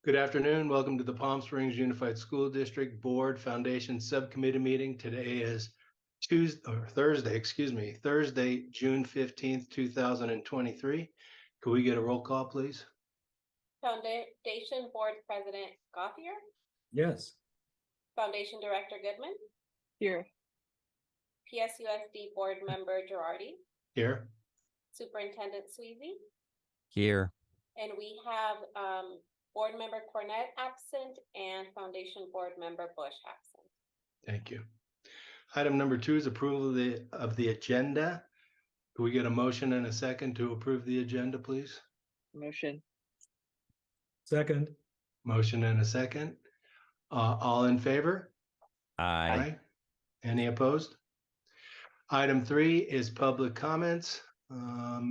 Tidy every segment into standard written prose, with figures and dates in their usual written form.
Good afternoon. Welcome to the Palm Springs Unified School District Board Foundation Subcommittee meeting. Today is Thursday, June 15th, 2023. Could we get a roll call, please? Foundation Board President Gauthier? Yes. Foundation Director Goodman? Here. PSUSD Board Member Girardi? Here. Superintendent Sweezy? Here. And we have Board Member Cornett absent and Foundation Board Member Bush absent. Thank you. Item number 2 is approval of the agenda. Could we get a motion and a second to approve the agenda, please? Motion. Second. Motion and a second. All in favor? Aye. Any opposed? Item 3 is public comments.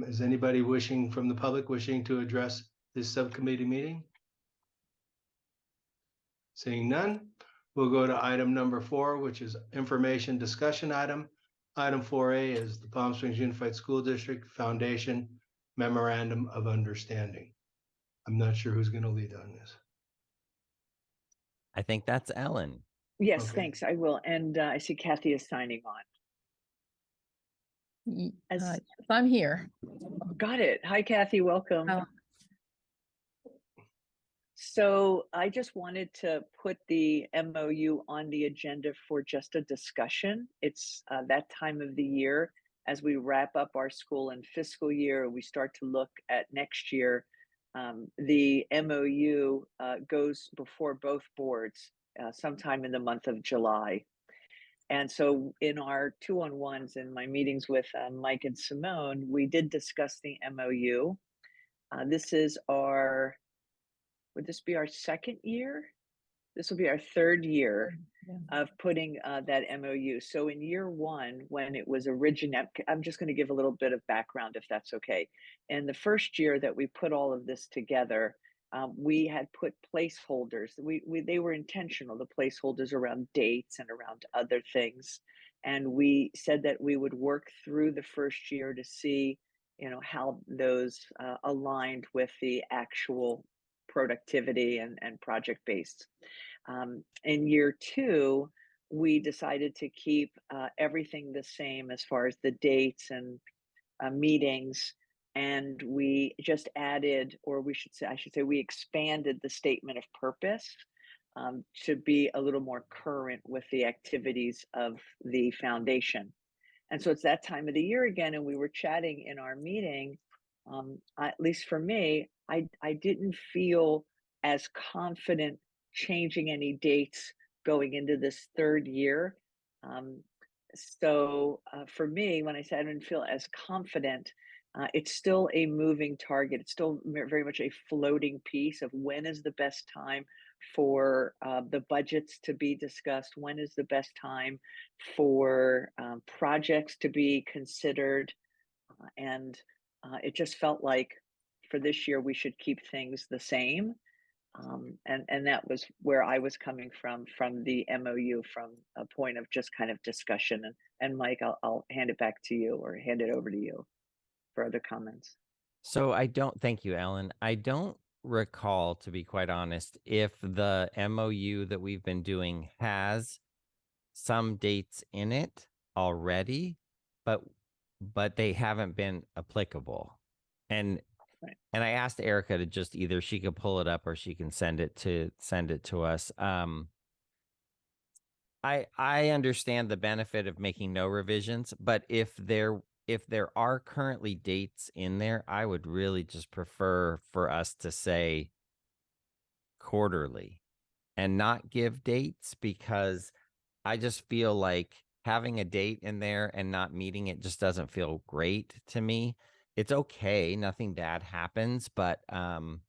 Is anybody from the public wishing to address this subcommittee meeting? Seeing none, we'll go to item number 4, which is information discussion item. Item 4A is the Palm Springs Unified School District Foundation Memorandum of Understanding. I'm not sure who's going to lead on this. I think that's Ellen. Yes, Okay. thanks. I will. And I see Kathy is signing on. Yes, I'm here. Got it. Hi, Kathy. Welcome. Oh. So I just wanted to put the MOU on the agenda for just a discussion. It's that time of the year as we wrap up our school and fiscal year, we start to look at next year. The MOU goes before both boards sometime in the month of July. And so in our 2-on-1s and my meetings with Mike and Simone, we did discuss the MOU. This is would this be our second year? This will be our third year of putting that MOU. So in year 1, when it was I'm just going to give a little bit of background if that's okay. And the first year that we put all of this together, we had put placeholders. They were intentional, the placeholders around dates and around other things. And we said that we would work through the first year to see, how those aligned with the actual productivity and project based. In year 2, we decided to keep everything the same as far as the dates and meetings. And we just added, or I should say, we expanded the statement of purpose to be a little more current with the activities of the foundation. And so it's that time of the year again, and we were chatting in our meeting. At least for me, I didn't feel as confident changing any dates going into this third year. So for me, when I said I didn't feel as confident, it's still a moving target. It's still very much a floating piece of when is the best time for the budgets to be discussed, when is the best time for projects to be considered. And it just felt like for this year, we should keep things the same. And that was where I was coming from the MOU, from a point of just kind of discussion. And Mike, I'll hand it back to you, or hand it over to you for other comments. So thank you, Ellen. I don't recall, to be quite honest, if the MOU that we've been doing has some dates in it already, but they haven't been applicable. And right. And I asked Erica to just either she could pull it up or she can send it to us. I understand the benefit of making no revisions, but if there are currently dates in there, I would really just prefer for us to say quarterly and not give dates, because I just feel like having a date in there and not meeting it just doesn't feel great to me. It's okay, nothing bad happens, but and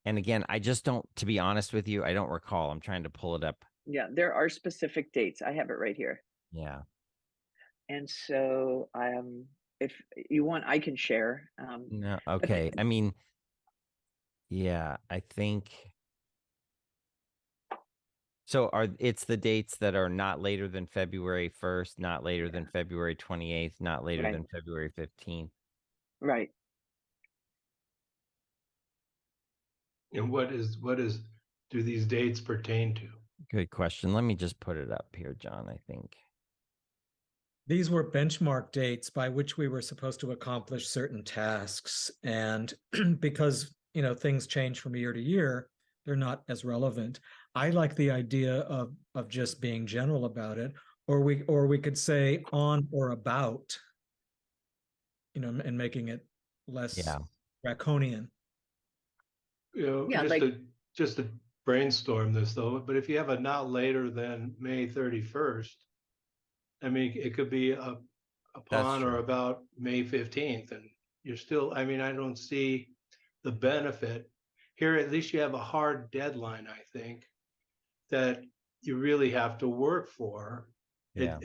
again, I just don't, to be honest with you, I don't recall. I'm trying to pull it up. Yeah, there are specific dates. I have it right here. Yeah. And so if you want, I can share. No, okay. I mean, yeah, I think so. It's the dates that are not later than February 1st, not later than February 28th, not later than February 15th. Right. And what is do these dates pertain to? Good question. Let me just put it up here, John, I think. These were benchmark dates by which we were supposed to accomplish certain tasks. And because, things change from year to year, they're not as relevant. I like the idea of just being general about it, or we could say on or about, and making it less Yeah. draconian. Yeah, Just to brainstorm this though, but if you have a not later than May 31st, I mean, it could be upon or true. about May 15th, and you're still, I mean, I don't see the benefit. Here, at least you have a hard deadline, I think, that you really have to work for. Yeah.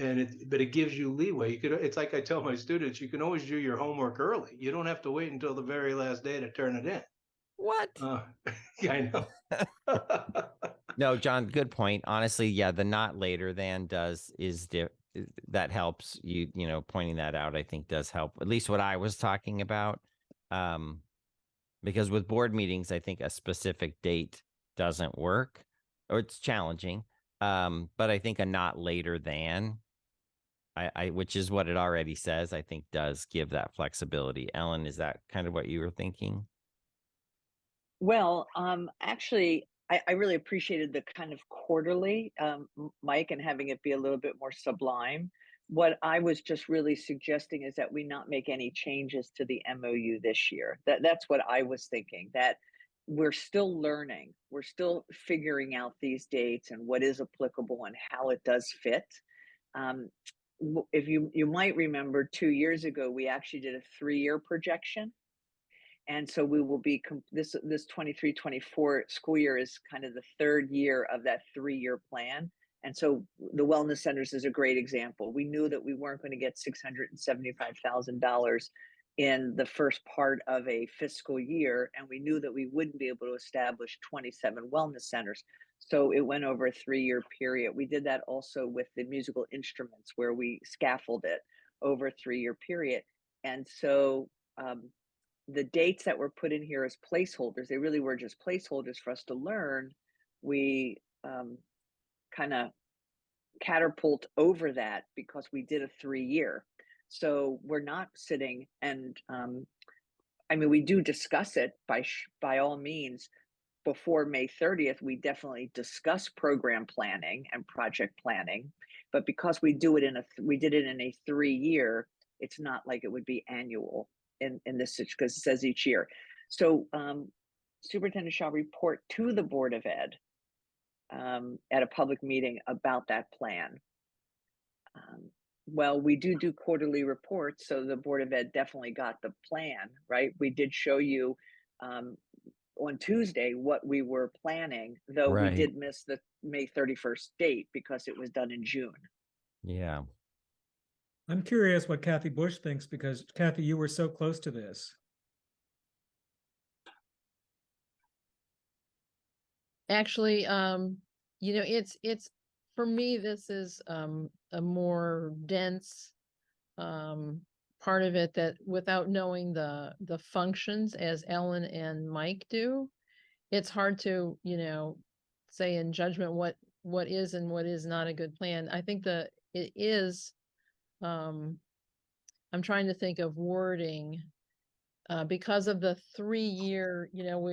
But it gives you leeway. It's like I tell my students, you can always do your homework early. You don't have to wait until the very last day to turn it in. What? Yeah, I know. No, John, good point. Honestly, yeah, the not later than that helps you, pointing that out, I think does help. At least what I was talking about. Because with board meetings, I think a specific date doesn't work, or it's challenging. But I think a not later than, which is what it already says, I think does give that flexibility. Ellen, is that kind of what you were thinking? Well, actually, I really appreciated the kind of quarterly, Mike, and having it be a little bit more sublime. What I was just really suggesting is that we not make any changes to the MOU this year. That's what I was thinking, that we're still learning. We're still figuring out these dates and what is applicable and how it does fit. If you might remember 2 years ago, we actually did a 3-year projection. And so we will be this 23-24 school year is kind of the 3rd year of that 3-year plan. And so the wellness centers is a great example. We knew that we weren't going to get $675,000 in the first part of a fiscal year, and we knew that we wouldn't be able to establish 27 wellness centers. So it went over a 3-year period. We did that also with the musical instruments, where we scaffolded over a 3-year period. And so the dates that were put in here as placeholders, they really were just placeholders for us to learn. We kind of catapult over that because we did a 3-year. So we're not sitting and, I mean, we do discuss it by all means. Before May 30th, we definitely discuss program planning and project planning. But because we did it in a 3-year, it's not like it would be annual in this, because it says each year. So superintendent shall report to the Board of Ed at a public meeting about that plan. Well, we do quarterly reports, so the Board of Ed definitely got the plan, right? We did show you on Tuesday what we were planning, though we did miss the May 31st date because it was done in June. Yeah. I'm curious what Kathy Bush thinks, because Kathy, you were so close to this. Actually, it's for me, this is a more dense part of it, that without knowing the functions as Ellen and Mike do, it's hard to, say in judgment what is and what is not a good plan. I think that it is, I'm trying to think of wording, because of the 3-year,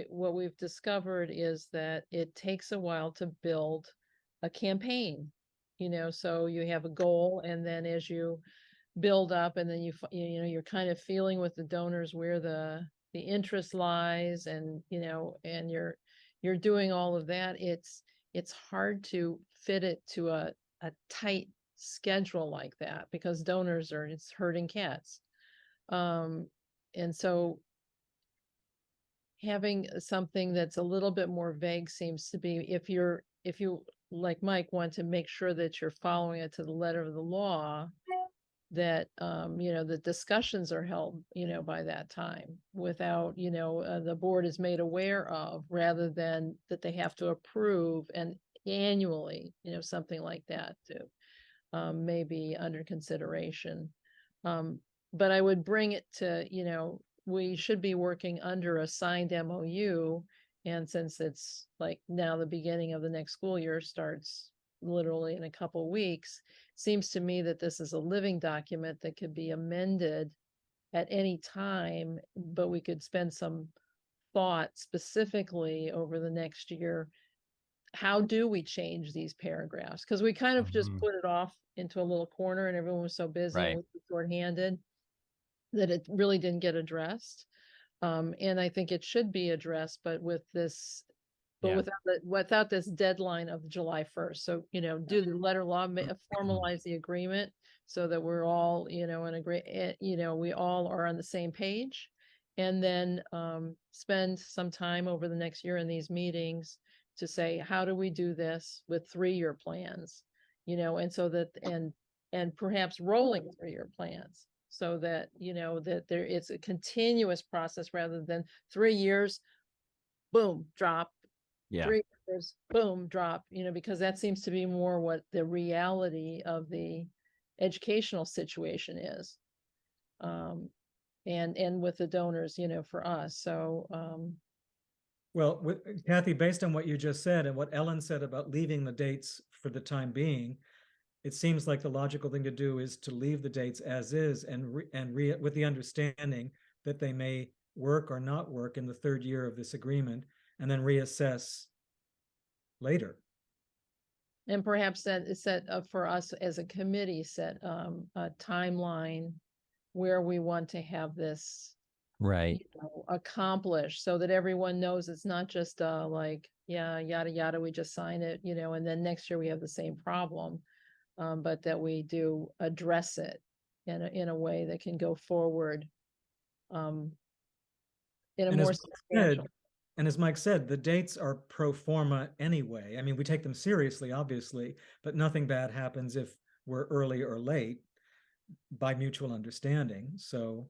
what we've discovered is that it takes a while to build a campaign, so you have a goal, and then as you build up, and then you're kind of feeling with the donors where the interest lies, and and you're doing all of that. It's hard to fit it to a tight schedule like that, because donors are, it's herding cats. And so having something that's a little bit more vague seems to be, if you, like Mike, want to make sure that you're following it to the letter of the law, that, the discussions are held, by that time, without, the board is made aware of, rather than that they have to approve and annually, something like that to maybe under consideration. But I would bring it to, we should be working under a signed MOU, And since it's like now the beginning of the next school year starts literally in a couple weeks, seems to me that this is a living document that could be amended at any time, but we could spend some thought specifically over the next year. How do we change these paragraphs? Because we kind of just Mhm. put it off into a little corner and everyone was so busy and Right. we were shorthanded that it really didn't get addressed. And I think it should be addressed, but with this, but Yeah. without this deadline of July 1st. So, do the letter law, formalize the agreement so that we're all, in agree, we all are on the same page. And then spend some time over the next year in these meetings to say, how do we do this with 3-year plans? And so that, and perhaps rolling 3-year plans so that, that it's a continuous process rather than 3 years, boom, drop, Yeah. 3 years, boom, drop, because that seems to be more what the reality of the educational situation is. And with the donors, for us. So, Well, Kathy, based on what you just said and what Ellen said about leaving the dates for the time being, it seems like the logical thing to do is to leave the dates as is and with the understanding that they may work or not work in the 3rd year of this agreement, and then reassess later. and perhaps set up for us as a committee, set a timeline where we want to have this Right. accomplished so that everyone knows it's not just like, yeah, yada, yada, we just sign it, and then next year we have the same problem. But that we do address it in a way that can go forward in a And more as substantial. as Mike said, the dates are pro forma anyway. I mean, we take them seriously, obviously, but nothing bad happens if we're early or late by mutual understanding. So,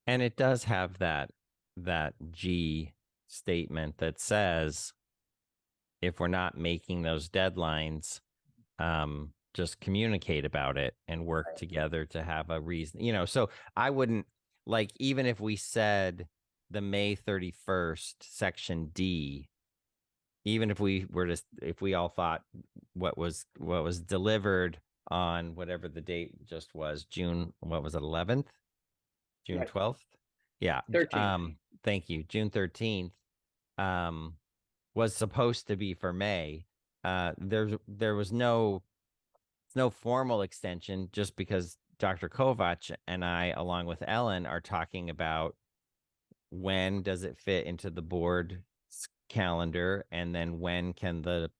And it does have that G statement that says if we're not making those deadlines, just communicate about it and work together to have a reason, so I wouldn't, like, even if we said the May 31st section D, even if we were to, if we all thought what was delivered on whatever the date just was, June, what was it, 11th? June Right. 12th? Yeah. 13th. Thank you. June 13th was supposed to be for May. There was no formal extension, just because Dr. Kovac and I, along with Ellen, are talking about when does it fit into the board's calendar, and then when can the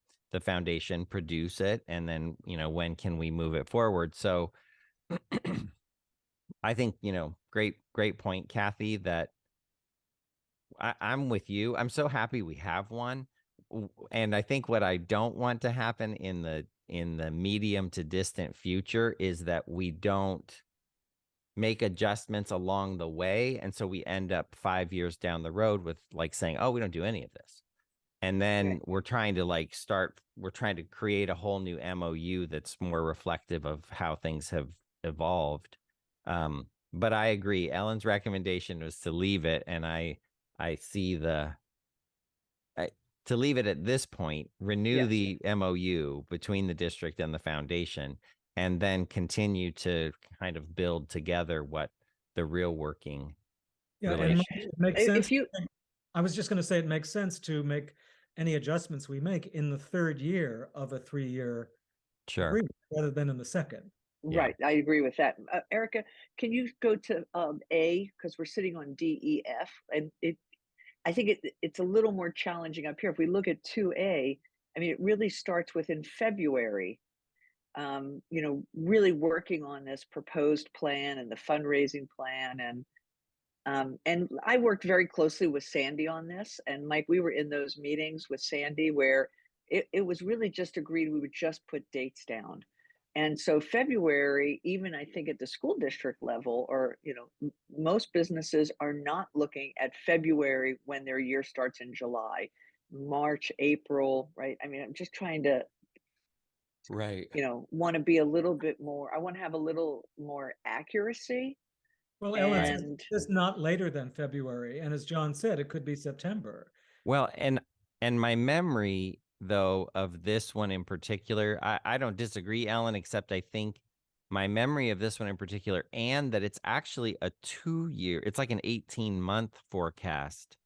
foundation produce it, and then when can we move it forward. So I think great point, Kathy, that I'm with you. I'm so happy we have one. And I think what I don't want to happen in the medium to distant future is that we don't make adjustments along the way. And so we end up 5 years down the road with like saying, oh, we don't do any of this. And then Right. we're trying to create a whole new MOU that's more reflective of how things have evolved. But I agree. Ellen's recommendation was to leave it. And I see to leave it at this point, renew Yes. the MOU between the district and the foundation, and then continue to kind of build together what the real working yeah, and relationship. it makes sense. If you, I was just going to say it makes sense to make any adjustments we make in the 3rd year of a 3-year Sure. agreement rather than in the 2nd. Yeah. right, I agree with that. Erica, can you go to A, because we're sitting on D, E, F, and I think it's a little more challenging up here. If we look at 2A, I mean, it really starts within February, really working on this proposed plan and the fundraising plan. And I worked very closely with Sandy on this. And Mike, we were in those meetings with Sandy where it was really just agreed we would just put dates down. And so February, even I think at the school district level, or most businesses are not looking at February when their year starts in July, March, April, right? I mean, I'm just trying to, Right. want to be a little bit more, I want to have a little more accuracy. Well, Ellen, And it's not later than February. And as John said, it could be September. Well, and my memory though of this one in particular, I don't disagree, Ellen, except I think my memory of this one in particular, and that it's actually a 2-year, it's like an 18-month forecast.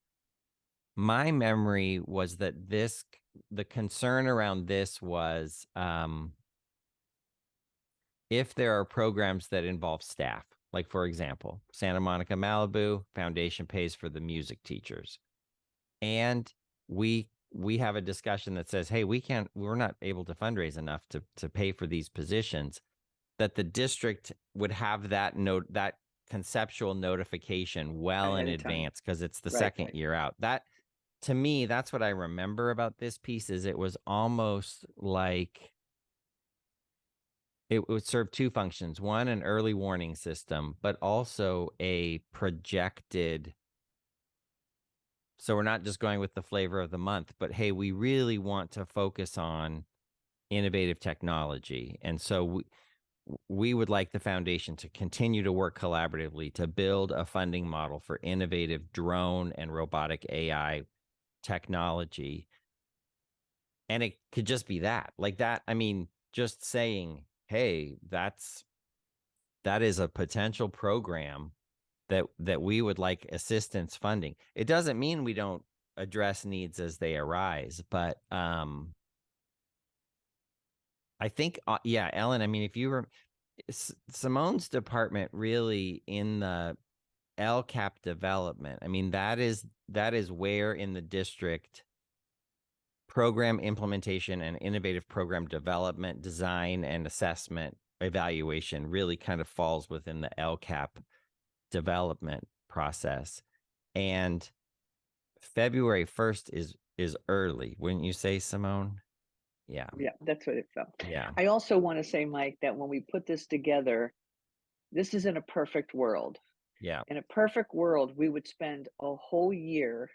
My memory was that the concern around this was if there are programs that involve staff, like for example, Santa Monica Malibu Foundation pays for the music teachers. And we have a discussion that says, hey, we're not able to fundraise enough to pay for these positions, that the district would have that conceptual notification well in Ahead of time. advance, because it's the Right. second year out. That, to me, that's what I remember about this piece, is it was almost like it would serve two functions. One, an early warning system, but also a projected. So we're not just going with the flavor of the month, but hey, we really want to focus on innovative technology. And so we would like the foundation to continue to work collaboratively to build a funding model for innovative drone and robotic AI technology. And it could just be that, like that. I mean, just saying, hey, that is a potential program that we would like assistance funding. It doesn't mean we don't address needs as they arise, but I think, yeah, Ellen, I mean, if you were, Simone's department really in the LCAP development, I mean, that is where in the district program implementation and innovative program development, design, and assessment evaluation really kind of falls within the LCAP development process. And February 1st is early, wouldn't you say, Simone? Yeah. Yeah, that's what it felt. Yeah. I also want to say, Mike, that when we put this together, this is in a perfect world. Yeah. In a perfect world, we would spend a whole year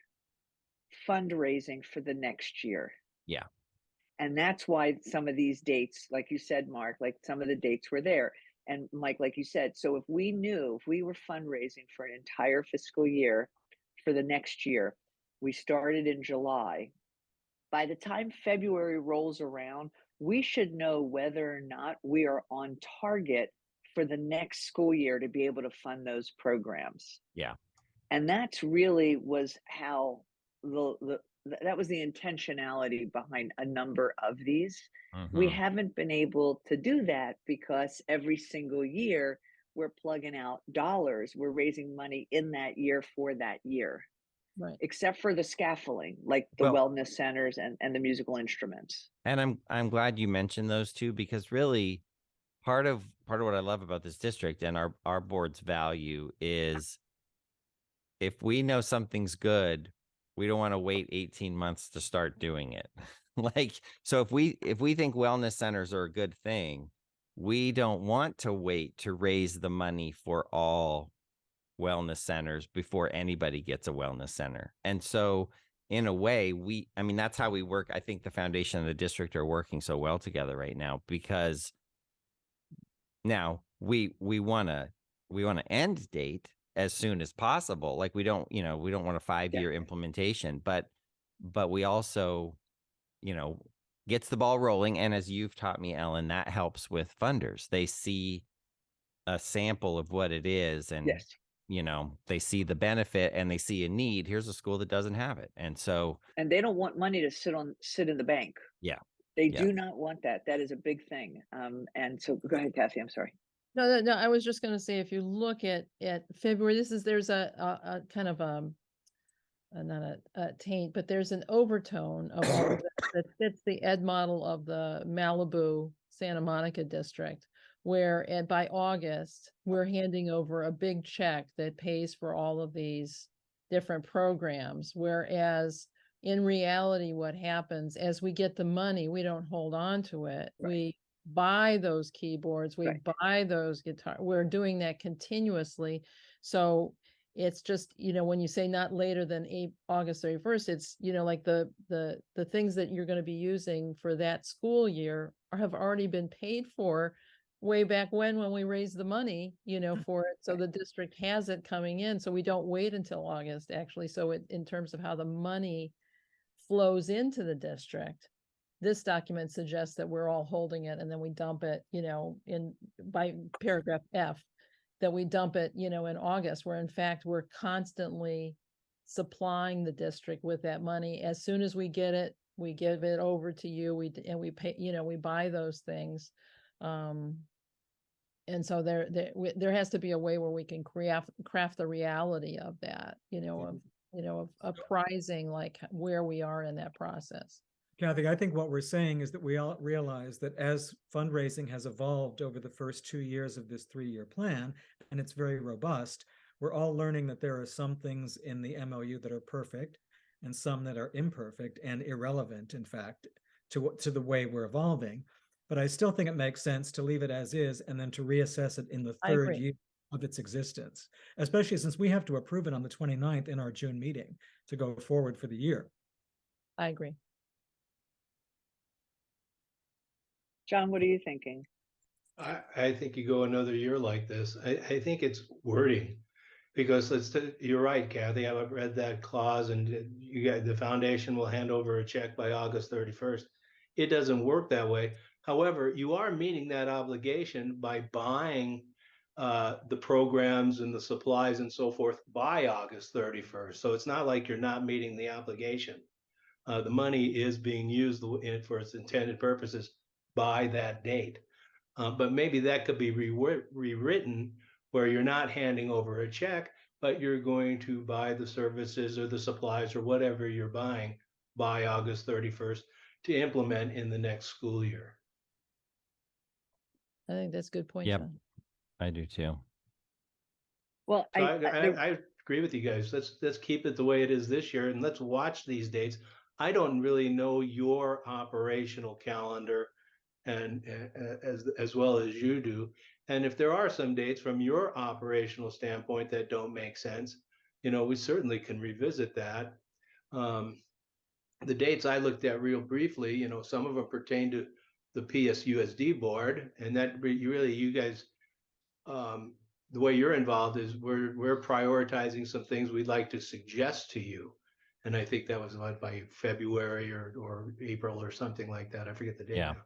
fundraising for the next year. Yeah. And that's why some of these dates, like you said, Mark, like some of the dates were there. And Mike, like you said, so if we were fundraising for an entire fiscal year for the next year, we started in July. By the time February rolls around, we should know whether or not we are on target for the next school year to be able to fund those programs. Yeah. And that's really was how that was the intentionality behind a number of these. We haven't been able to do that because every single year we're plugging out dollars. We're raising money in that year for that year. Right. Except for the scaffolding, like the wellness centers and the musical instruments. And I'm glad you mentioned those two, because really part of what I love about this district and our board's value is, if we know something's good, we don't want to wait 18 months to start doing it. Like, so if we think wellness centers are a good thing, we don't want to wait to raise the money for all wellness centers before anybody gets a wellness center. And so in a way, I mean, that's how we work. I think the foundation and the district are working so well together right now, because now we want to end date as soon as possible. Like we don't want a 5-year implementation, but we also, gets the ball rolling. And as you've taught me, Ellen, that helps with funders. They see a sample of what it is, and they see the benefit and they see a need. Here's a school that doesn't have it. And they don't want money to sit in the bank. Yeah. They do not want that. That is a big thing. And so go ahead, Kathy. I'm sorry. No, I was just going to say, if you look at February, there's a kind of not a taint, but there's an overtone of all of that fits the ed model of the Malibu Santa Monica district, where by August we're handing over a big check that pays for all of these different programs, whereas in reality what happens as we get the money, we don't hold on to it. Right. We buy those keyboards, we buy those guitars. We're doing that continuously. So it's just, when you say not later than August 31st, it's, like the things that you're going to be using for that school year have already been paid for way back when we raised the money, for it. So the district has it coming in. So we don't wait until August, actually. So in terms of how the money flows into the district. This document suggests that we're all holding it and then we dump it, in by paragraph F, that we dump it, in August, where in fact we're constantly supplying the district with that money. As soon as we get it, we give it over to you, we pay, we buy those things. And so there has to be a way where we can craft the reality of that, of apprising like where we are in that process. Kathy, I think what we're saying is that we all realize that as fundraising has evolved over the first 2 years of this 3-year plan, and it's very robust, we're all learning that there are some things in the MOU that are perfect and some that are imperfect and irrelevant, in fact, to the way we're evolving. But I still think it makes sense to leave it as is and then to reassess it in the third year of its existence, especially since we have to approve it on the 29th in our June meeting to go forward for the year. I agree. John, what are you thinking? I think you go another year like this. I think it's wording, because you're right, Kathy. I've read that clause, and the foundation will hand over a check by August 31st. It doesn't work that way. However, you are meeting that obligation by buying the programs and the supplies and so forth by August 31st. So it's not like you're not meeting the obligation. The money is being used for its intended purposes by that date. But maybe that could be rewritten where you're not handing over a check, but you're going to buy the services or the supplies or whatever you're buying by August 31st to implement in the next school year. I think that's a good point, Yep. John. I do too. Well, So I agree with you guys. Let's keep it the way it is this year, and let's watch these dates. I don't really know your operational calendar and as well as you do. And if there are some dates from your operational standpoint that don't make sense, we certainly can revisit that. The dates I looked at real briefly, some of them pertain to the PSUSD board, and that you guys, the way you're involved is we're prioritizing some things we'd like to suggest to you. And I think that was by February or April or something like that. I forget the date Yeah. now.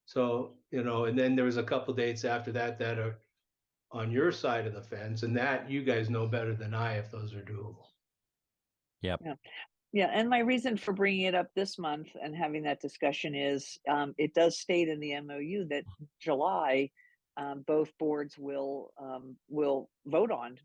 So, and then there was a couple dates after that are on your side of the fence, and that you guys know better than I if those are doable. Yep. Yeah, and my reason for bringing it up this month and having that discussion is it does state in the MOU that July, both boards will vote on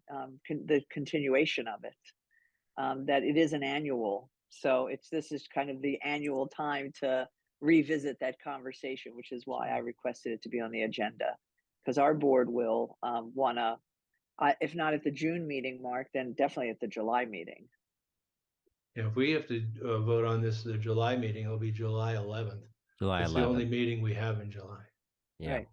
the continuation of it. That it is an annual, so this is kind of the annual time to revisit that conversation, which is why I requested it to be on the agenda, because our board will want to, if not at the June meeting, Mark, then definitely at the July meeting. And if we have to vote on this at the July meeting, it'll be July 11th. July It's 11th. the only meeting we have in July. Yeah. Right.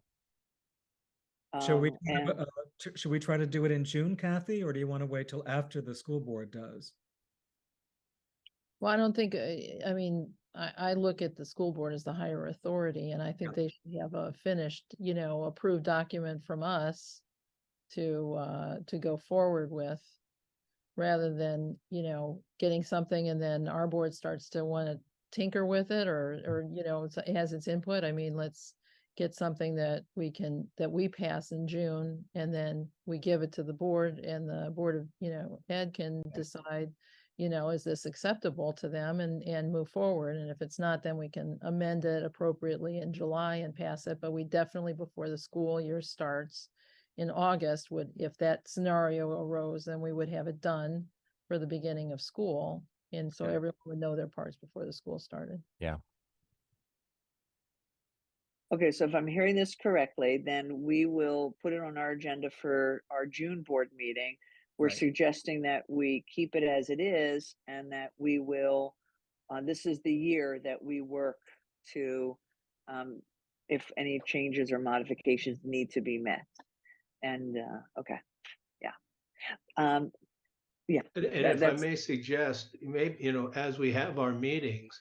Should we try to do it in June, Kathy, or do you want to wait till after the school board does? Well, I don't think, I look at the school board as the higher authority, and I think they should have a finished, approved document from us to go forward with, rather than, getting something and then our board starts to want to tinker with it or it has its input. I mean, let's get something that we pass in June, and then we give it to the board, and the board of, Ed can decide, is this acceptable to them and move forward. And if it's not, then we can amend it appropriately in July and pass it. But we definitely, before the school year starts in August, if that scenario arose, then we would have it done for the beginning of school. And so everyone would know their parts before the school started. Yeah. Okay, so if I'm hearing this correctly, then we will put it on our agenda for our June board meeting. We're suggesting that we keep it as it is, and that we will, this is the year that we work to, if any changes or modifications need to be met. And, okay, yeah. Yeah. And if I may suggest, maybe, as we have our meetings,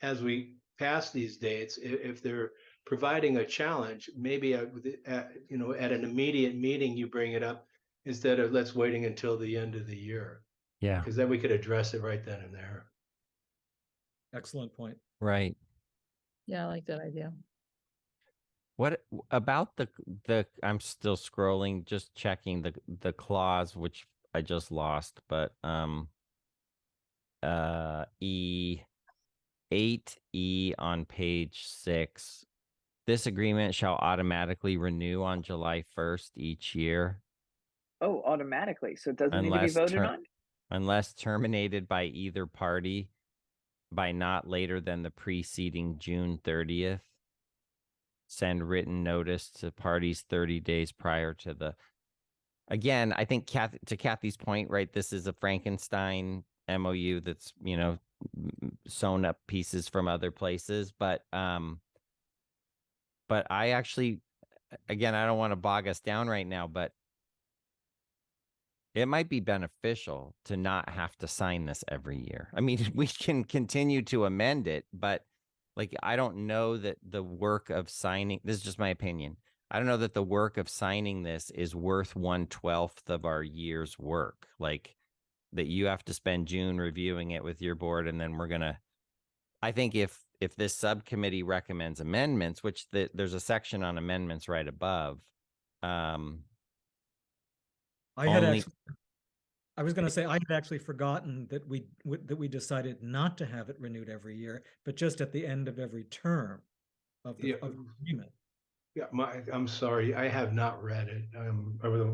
as we pass these dates, if they're providing a challenge, maybe at an immediate meeting, you bring it up instead of let's waiting until the end of the year. Yeah. Because then we could address it right then and there. Excellent point. Right. Yeah, I like that idea. What about the I'm still scrolling, just checking the clause, which I just lost, but E8E on page 6. This agreement shall automatically renew on July 1st each year Oh, automatically. So it doesn't need to be voted on? unless terminated by either party by not later than the preceding June 30th. Send written notice to parties 30 days prior to the. Again, I think to Kathy's point, right? This is a Frankenstein MOU that's, sewn up pieces from other places, but I actually, again, I don't want to bog us down right now, but it might be beneficial to not have to sign this every year. I mean, we can continue to amend it, but like, I don't know that the work of signing, this is just my opinion. I don't know that the work of signing this is worth 1/12 of our year's work. Like, that you have to spend June reviewing it with your board, and then I think if this subcommittee recommends amendments, which there's a section on amendments right above. I was going to say I had actually forgotten that we decided not to have it renewed every year, but just at the end of every term of the agreement. Yeah, I'm sorry, I have not read it.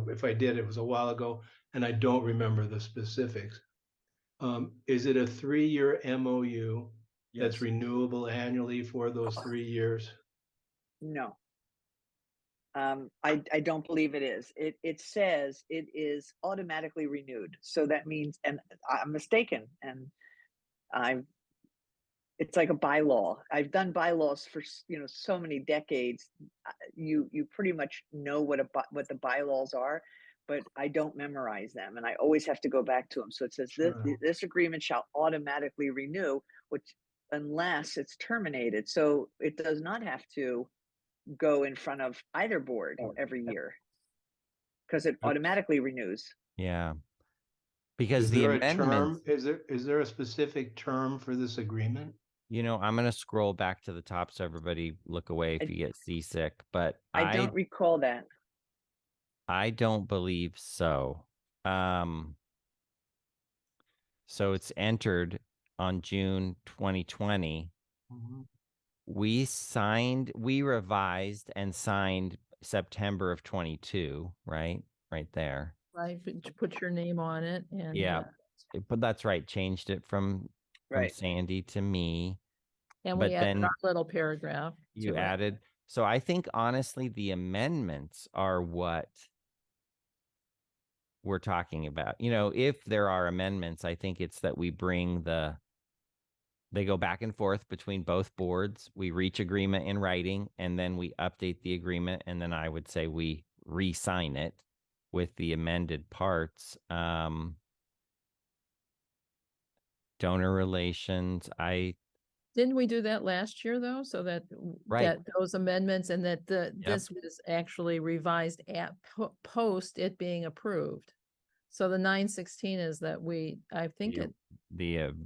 If I did, it was a while ago, and I don't remember the specifics. Is it a 3-year MOU that's Yes. renewable annually for those 3 years? No. I don't believe it is. It says it is automatically renewed. So that means, and I'm mistaken, and it's like a bylaw. I've done bylaws for so many decades. You pretty much know what the bylaws are, but I don't memorize them, and I always have to go back to them. So it says Sure. this agreement shall automatically renew, which unless it's terminated. So it does not have to go in front of either board every year because it automatically renews. Yeah. Because Is the there a amendments, term? Is there a specific term for this agreement? I'm going to scroll back to the top so everybody look away if you get seasick, but I don't recall that. I don't believe so. So it's entered on June 2020. Mhm. We revised and signed September of 22, right? Right there. Right, put your name on it and. Yeah. But that's right. Changed it from Right. Sandy to me. And but we added then our little paragraph. You to it. added. So I think honestly, the amendments are what we're talking about. If there are amendments, I think it's that we bring they go back and forth between both boards. We reach agreement in writing, and then we update the agreement. And then I would say we re-sign it with the amended parts. Donor relations. Didn't we do that last year though? So that Right. that those amendments and that this was actually revised at post it being approved. So the 9/16 is that I think it did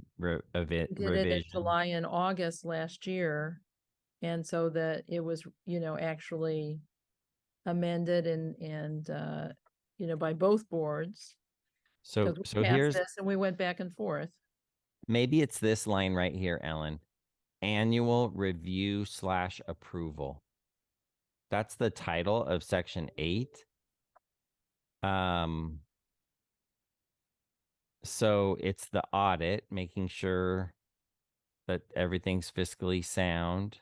it in revision. July and August last year. And so that it was, actually amended and by both boards. So We here's this and we went back and forth. Maybe it's this line right here, Ellen. Annual review / approval. That's the title of section 8. So it's the audit, making sure that everything's fiscally sound.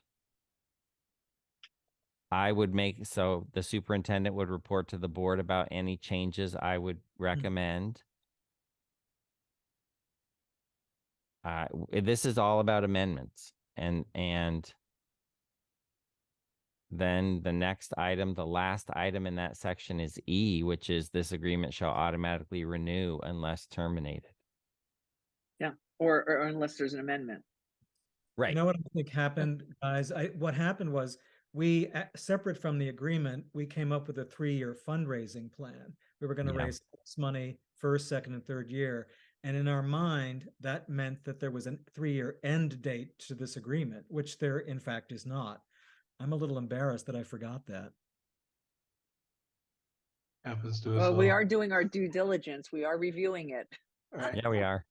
So the superintendent would report to the board about any changes I would recommend. This is all about amendments, and then the next item, the last item in that section is E, which is this agreement shall automatically renew unless terminated. Yeah, or unless there's an amendment. Right. You know what I think happened, guys? What happened was separate from the agreement, we came up with a 3-year fundraising plan. We were going to raise this money first, second, and third year. And in our mind, that meant that there was a 3-year end date to this agreement, which there in fact is not. I'm a little embarrassed that I forgot that. Happens to us Well, all. we are doing our due diligence. We are reviewing it. Right. Yeah, we are.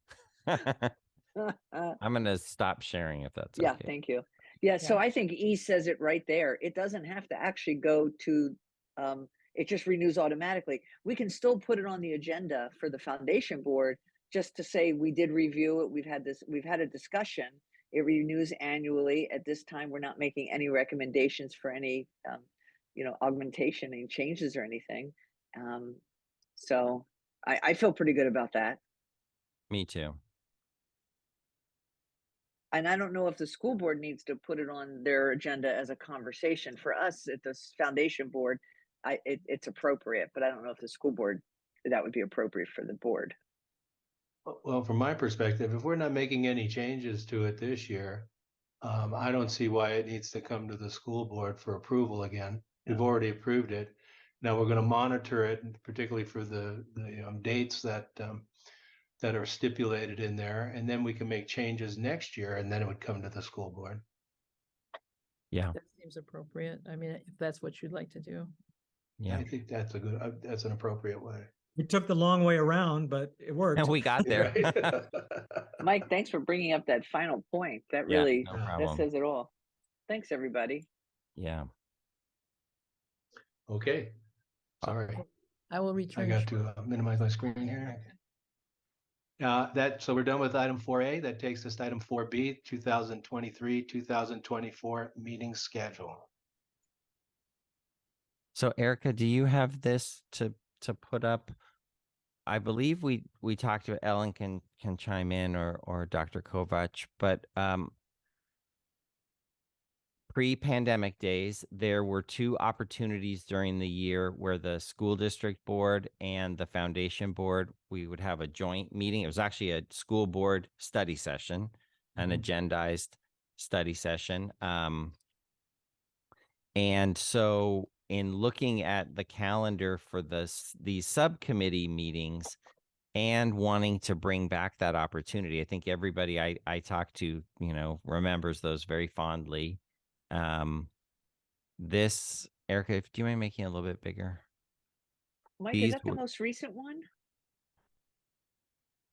I'm going to stop sharing if that's Yeah, okay. thank you. Yeah, so Yeah. I think E says it right there. It doesn't have to actually go to, it just renews automatically. We can still put it on the agenda for the foundation board, just to say we did review it. We've had a discussion. It renews annually. At this time, we're not making any recommendations for any, augmentation, any changes or anything. So I feel pretty good about that. Me too. And I don't know if the school board needs to put it on their agenda as a conversation. For us at this foundation board, it's appropriate, but I don't know if the school board, that would be appropriate for the board. Well, from my perspective, if we're not making any changes to it this year, I don't see why it needs to come to the school board for approval again. We've already approved it. Now we're going to monitor it, particularly for the dates that are stipulated in there, and then we can make changes next year, and then it would come to the school board. Yeah. That seems appropriate. I mean, if that's what you'd like to do. Yeah. I think that's that's an appropriate way. We took the long way around, but it worked. We got there. Right? Mike, thanks for bringing up that final point. That Yeah, really, no that problem. says it all. Thanks, everybody. Yeah. Okay. Sorry, I will I return. got to minimize my screen here. So we're done with item 4A. That takes us to item 4B, 2023-2024 meeting schedule. So Erica, do you have this to put up? I believe we talked to Ellen can chime in or Dr. Kovac, but pre-pandemic days, there were 2 opportunities during the year where the school district board and the foundation board, we would have a joint meeting. It was actually a school board study session, an agendized study session. And so in looking at the calendar for these subcommittee meetings and wanting to bring back that opportunity, I think everybody I talked to, remembers those very fondly. This, Erica, do you mind making it a little bit bigger? Mike, is that the most recent one?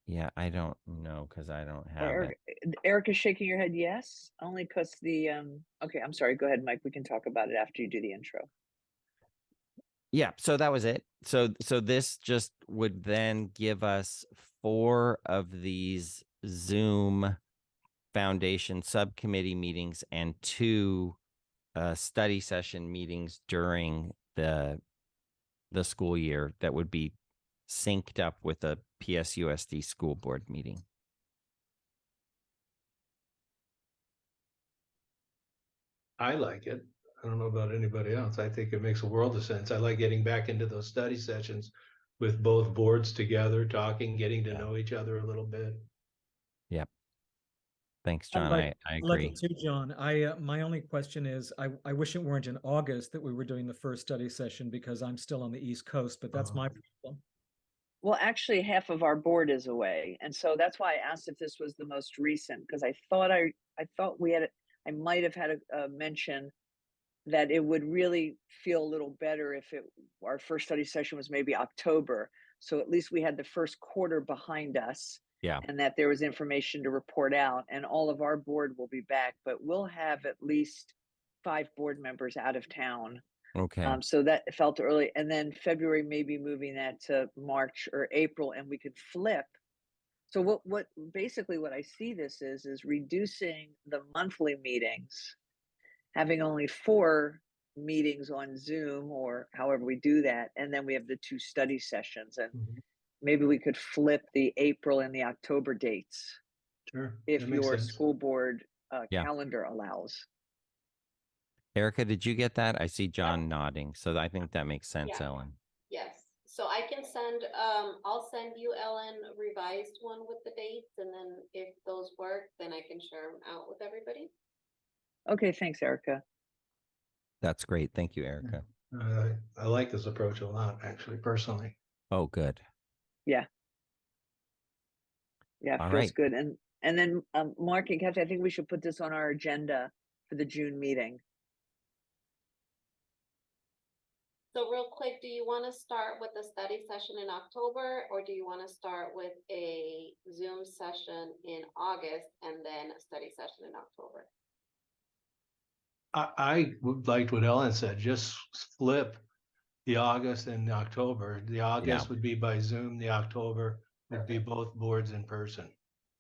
Yeah, I don't know because I don't have it. Erica's shaking your head yes, only because okay, I'm sorry. Go ahead, Mike. We can talk about it after you do the intro. Yeah, so that was it. So this just would then give us 4 of these Zoom foundation subcommittee meetings and 2 study session meetings during the school year that would be synced up with a PSUSD school board meeting. I like it. I don't know about anybody else. I think it makes a world of sense. I like getting back into those study sessions with both boards together, talking, getting to know each other a little bit. Yep. Thanks, John. I like agree. it too, John. My only question is, I wish it weren't in August that we were doing the first study session because I'm still on the East Coast, but that's my problem. Well, actually, half of our board is away, and so that's why I asked if this was the most recent, because I thought I might have had a mention that it would really feel a little better if our first study session was maybe October, so at least we had the first quarter behind us. Yeah. And that there was information to report out, and all of our board will be back, but we'll have at least 5 board members out of town. Okay. So that felt early, and then February, maybe moving that to March or April, and we could flip. So what basically what I see this is reducing the monthly meetings, having only 4 meetings on Zoom or however we do that, and then we have the 2 study sessions, and maybe we could flip the April and the October dates. Sure. If your school board calendar allows. Erica, did you get that? I see John nodding, so I think that makes sense, Yeah. Ellen. Yes, so I can send, I'll send you, Ellen, a revised one with the dates, and then if those work, then I can share them out with everybody. Okay, thanks, Erica. That's great. Thank you, Erica. I like this approach a lot, actually, personally. Oh, good. Yeah. Yeah, All feels right. good. And then Mark and Kathy, I think we should put this on our agenda for the June meeting. So real quick, do you want to start with a study session in October, or do you want to start with a Zoom session in August and then a study session in October? I liked what Ellen said, just flip the August and the October. The August would be by Zoom, the October would be both boards in person.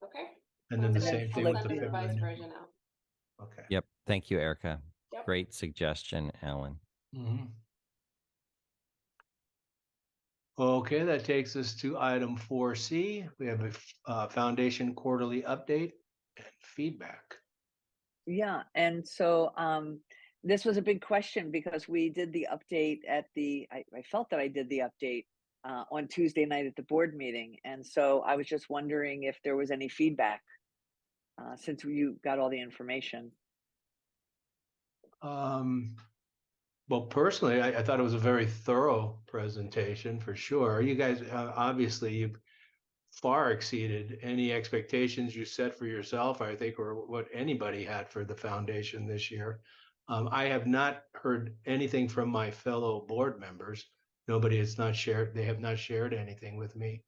Okay. And then the Sounds good. same I'll thing with send the the revised family. version out. Okay. Yep. Thank you, Erica. Yep. Great suggestion, Ellen. Mhm. Okay, that takes us to item 4C. We have a foundation quarterly update and feedback. Yeah, and so this was a big question because we did the update at I felt that I did the update on Tuesday night at the board meeting. And so I was just wondering if there was any feedback since you got all the information. Well, personally, I thought it was a very thorough presentation for sure. You guys, obviously, you far exceeded any expectations you set for yourself, I think, or what anybody had for the foundation this year. I have not heard anything from my fellow board members. Nobody has not shared, they have not shared anything with me.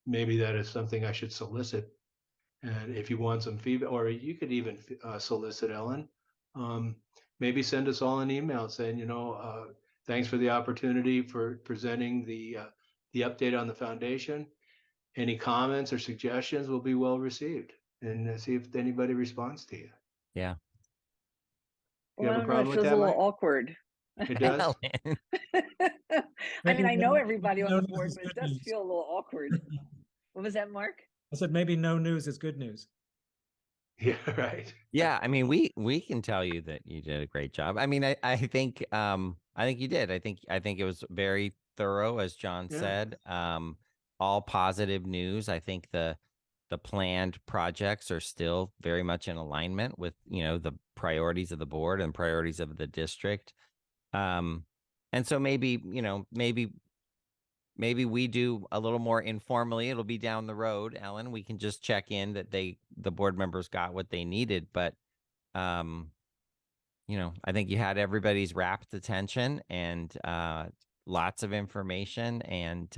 Maybe that is something I should solicit. And if you want some feedback, or you could even solicit Ellen, maybe send us all an email saying, thanks for the opportunity for presenting the update on the foundation. Any comments or suggestions will be well received, and see if anybody responds to you. Yeah. You Well, have I a don't know, it problem with feels a that, little Mike? awkward. It does? Ellen. I Maybe mean, I know no- everybody on no the news board, is but it good does news. feel a little awkward. What was that, Mark? I said maybe no news is good news. Yeah, right. Yeah, I mean, we can tell you that you did a great job. I mean, I think you did. I think it was very thorough, as John Yeah. said. All positive news. I think the planned projects are still very much in alignment with, the priorities of the board and priorities of the district. And so maybe we do a little more informally. It'll be down the road, Ellen. We can just check in that the board members got what they needed. But, I think you had everybody's rapt attention and lots of information. And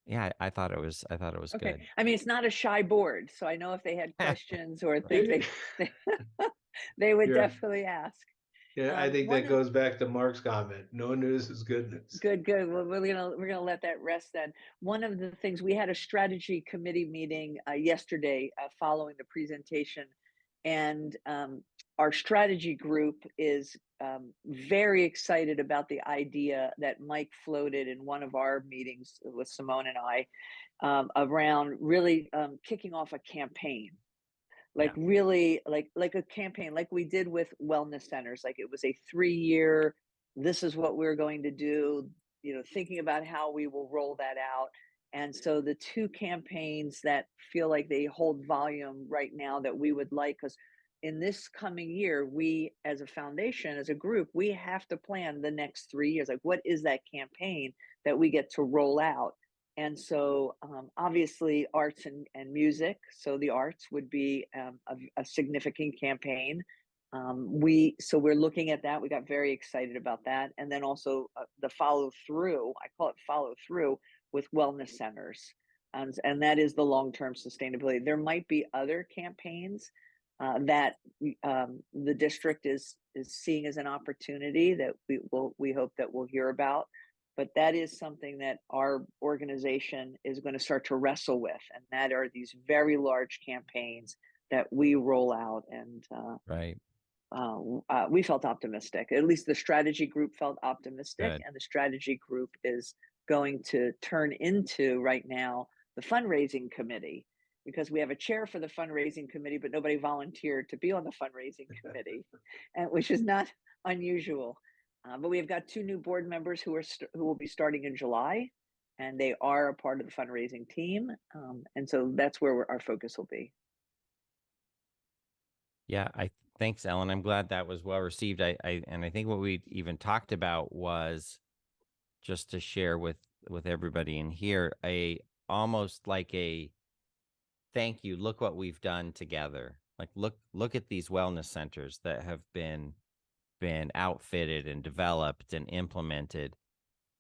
yeah, I thought it was Okay. good. I mean, it's not a shy board, so I know if they had questions or things Right. they would Yeah. definitely ask. Yeah, I think One that of- goes back to Mark's comment. No news is good news. Good. Well, we're gonna let that rest then. One of the things, we had a strategy committee meeting yesterday following the presentation, and our strategy group is very excited about the idea that Mike floated in one of our meetings with Simone and I around really kicking off a campaign. Like really like a campaign like we did with wellness centers. Like it was a 3-year, this is what we're going to do, thinking about how we will roll that out. And so the two campaigns that feel like they hold volume right now that we would like, because in this coming year, we as a foundation, as a group, we have to plan the next 3 years. Like, what is that campaign that we get to roll out? And so obviously arts and music. So the arts would be a significant campaign. We're looking at that. We got very excited about that. And then also the follow through, I call it follow through with wellness centers. And that is the long-term sustainability. There might be other campaigns that the district is seeing as an opportunity that we hope that we'll hear about. But that is something that our organization is going to start to wrestle with, and that are these very large campaigns that we roll out. And Right. we felt optimistic. At least the strategy group felt optimistic. Good. And the strategy group is going to turn into right now the fundraising committee, because we have a chair for the fundraising committee, but nobody volunteered to be on the fundraising committee, and which is not unusual. But we have got 2 new board members who will be starting in July, and they are a part of the fundraising team. And so that's where our focus will be. Yeah, thanks, Ellen. I'm glad that was well received. I think what we even talked about was just to share with with everybody in here, almost like a thank you, look what we've done together. Like look at these wellness centers that have been outfitted and developed and implemented,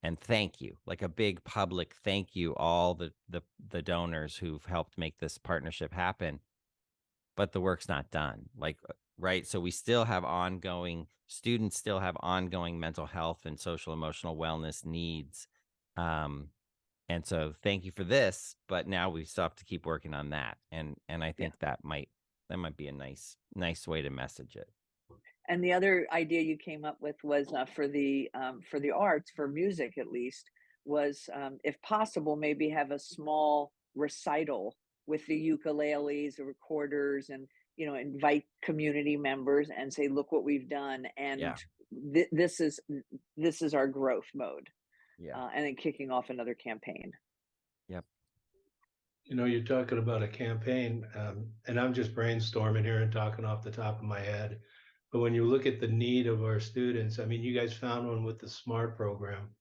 and thank you, like a big public thank you, all the donors who've helped make this partnership happen. But the work's not done. Like, right? So we still have students still have ongoing mental health and social emotional wellness needs. And so thank you for this, but now we still have to keep working on that. And I think that might be a nice way to message it. And the other idea you came up with was for the arts, for music at least, was if possible, maybe have a small recital with the ukuleles, the recorders, and invite community members and say, look what we've done, and Yeah. this is our growth mode. Yeah. And then kicking off another campaign. Yep. You're talking about a campaign, and I'm just brainstorming here and talking off the top of my head. But when you look at the need of our students, I mean, you guys found one with the SMART program.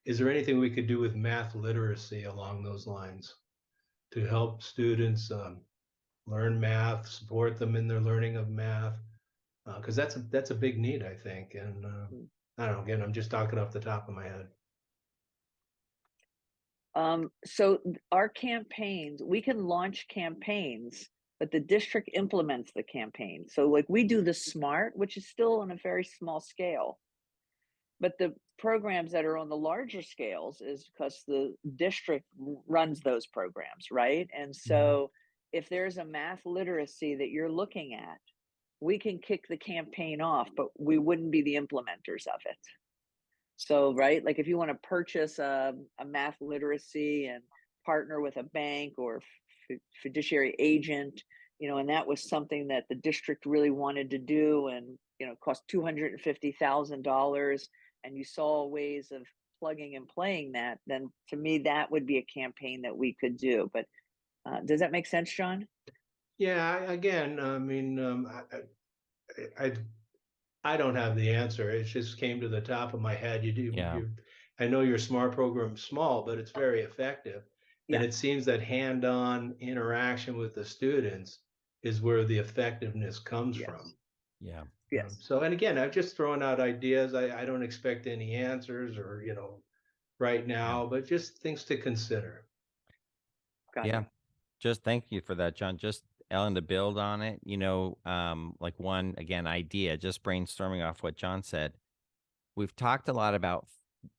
Is there anything we could do with math literacy along those lines to help students learn math, support them in their learning of math? Because that's a big need, I think. And I don't know, again, I'm just talking off the top of my head. So our campaigns, we can launch campaigns, but the district implements the campaign. So like we do the SMART, which is still on a very small scale. But the programs that are on the larger scales is because the district runs those programs, right? And so if there's a math literacy that you're looking at, we can kick the campaign off, but we wouldn't be the implementers of it. So, right, like if you want to purchase a math literacy and partner with a bank or fiduciary agent, and that was something that the district really wanted to do, and cost $250,000, and you saw ways of plugging and playing that, then to me that would be a campaign that we could do. But does that make sense, John? Yeah, again, I mean, I don't have the answer. It just came to the top of my head. I know your SMART program's small, but it's very effective. And Yeah. it seems that hand-on interaction with the students is where the effectiveness comes Yes. from. Yeah. Yes. And again, I'm just throwing out ideas. I don't expect any answers or, right now, but just things to consider. Got Yeah. you. Just thank you for that, John. Just Ellen, to build on it, like one, again, idea, just brainstorming off what John said. We've talked a lot about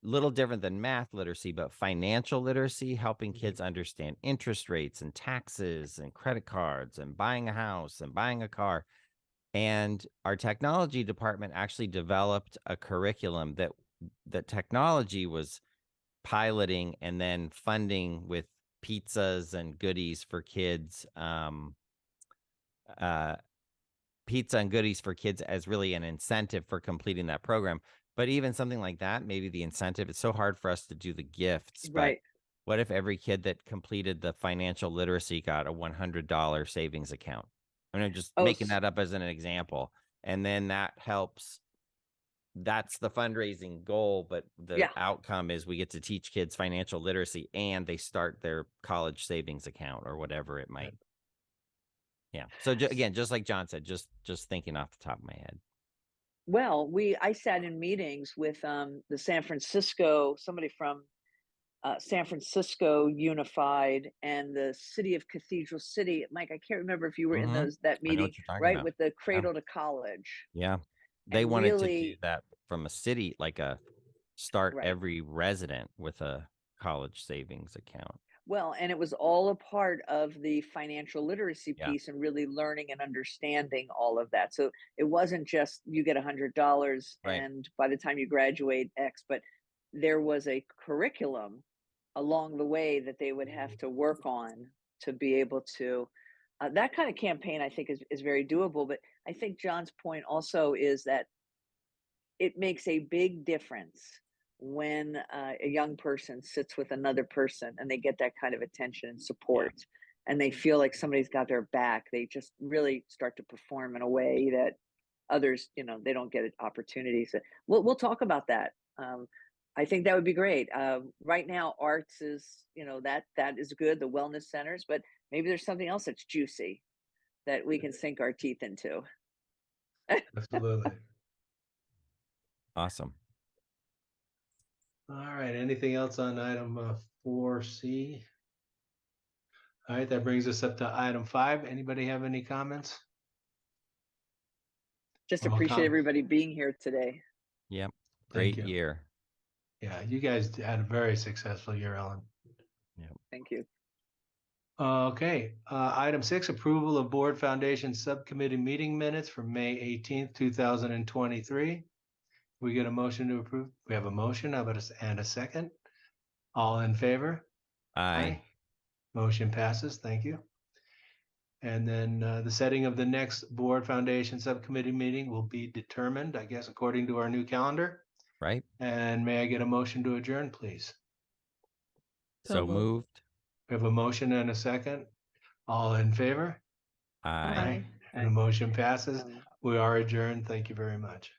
little different than math literacy, but financial literacy, helping kids understand interest rates and taxes and credit cards and buying a house and buying a car. And our technology department actually developed a curriculum that technology was piloting and then funding with pizzas and goodies for kids. Pizza and goodies for kids as really an incentive for completing that program. But even something like that, maybe the incentive, it's so hard for us to do the gifts. Right. But what if every kid that completed the financial literacy got a $100 savings account? I mean, I'm just making that up as an example. And then that helps. That's the fundraising goal, but the outcome is we get to teach kids financial literacy and they start their college savings account or whatever it might. Yeah. So again, just like John said, just thinking off the top of my head. Well, I sat in meetings with somebody from San Francisco Unified and the city of Cathedral City. Mike, I can't remember if you were in that I know meeting, what you're talking right? about. With the Cradle to College. Yeah. They wanted to do that from a city, like start every resident with a college savings account. Well, and it was all a part of the financial literacy piece and really learning and understanding all of that. So it wasn't just you get $100 and by the time you graduate X, but there was a curriculum along the way that they would have to work on to be able to. That kind of campaign, I think, is very doable. But I think John's point also is that it makes a big difference when a young person sits with another person and they get that kind of attention and support and they feel like somebody's got their back. They just really start to perform in a way that others, they don't get opportunities. We'll talk about that. I think that would be great. Right now, arts is, that is good, the wellness centers, but maybe there's something else that's juicy that we can sink our teeth into. Absolutely. Awesome. All right, anything else on item 4C? All right, that brings us up to item 5. Anybody have any comments? Just Well, appreciate everybody being here today. Yep. Thank Great you. year. Yeah, you guys had a very successful year, Ellen. Thank you. Okay, item 6, approval of Board Foundation Subcommittee meeting minutes for May 18th, 2023. We get a motion to approve. We have a motion, and a second. All in favor? Aye. Motion passes. Thank you. And then the setting of the next Board Foundation Subcommittee meeting will be determined, I guess, according to our new calendar. Right. And may I get a motion to adjourn, please? So moved. We have a motion and a second. All in favor? Aye. And the motion passes. Um, We are adjourned. Thank you very much.